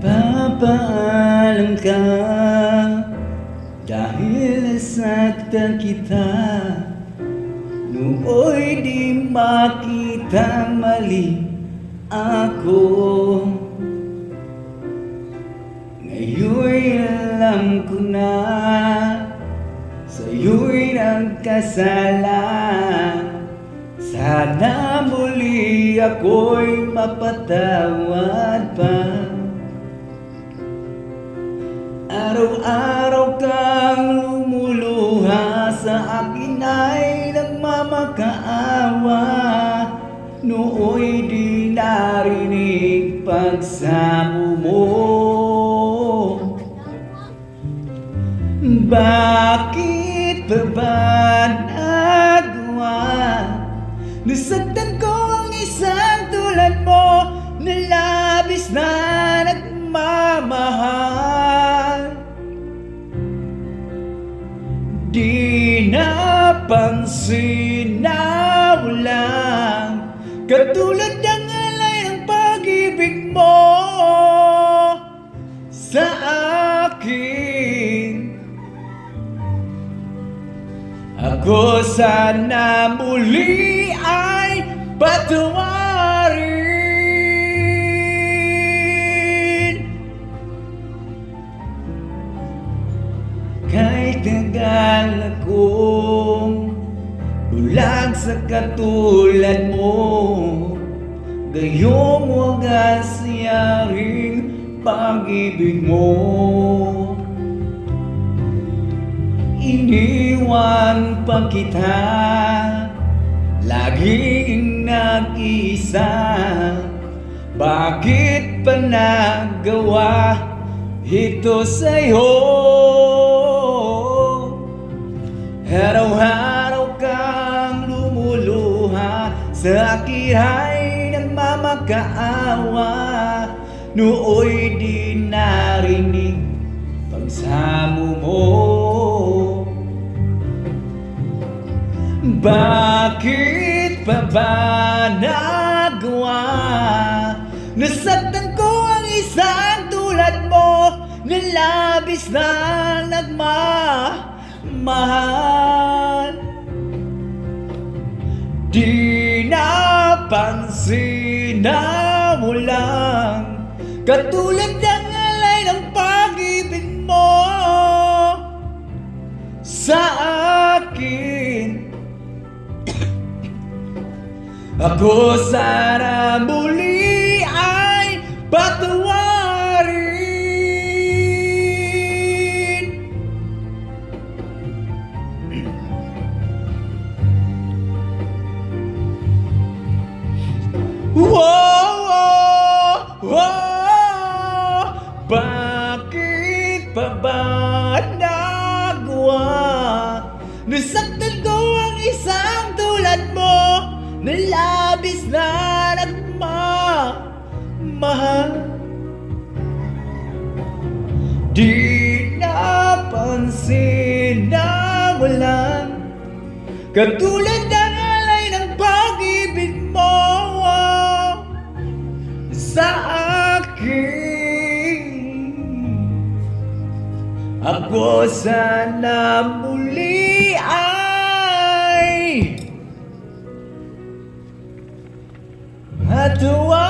Nagpapaalam ka dahil nasaktan kita. Nooy di makita mali ako. Ngayon'y alam ko na sa'yo'y nagkasala. Sana muli ako'y mapatawad pa. Araw-araw kang lumuluha, sa akin ay nagmamakaawa. Nooy di narinig pagsamo mo. Bakit pa ba nagawa? Nasaktan ko ang isang tulad mo na labis na nagmamahal. Di napansin na walang katulad ng alay ng pag-ibig mo sa akin. Ako sana muli ay patawarin. Kahit tagal akong bulag sa katulad mo, gayong wagas yaring pag-ibig mo. Iniwan pa kita, laging nag-iisa. Bakit pa nagawa ito sa'yo? Araw-araw kang lumuluha, sa akin ay nagmamakaawa. Nooy di narinig pagsamo mo. Bakit pa ba nagawa? Nasaktan ko ang isang tulad mo na labis na nagmamahal. Di napansin na walang katulad ng alay ng pag-ibig mo sa akin. Ako sana muli ay patawarin. Bakit pa ba nagawa? Nasaktan ko ang isang tulad mo na labis na nagmamahal. Di napansin na walang katulad ng alay ng pag-ibig mo sa akin. Ako sana muli ay patawarin.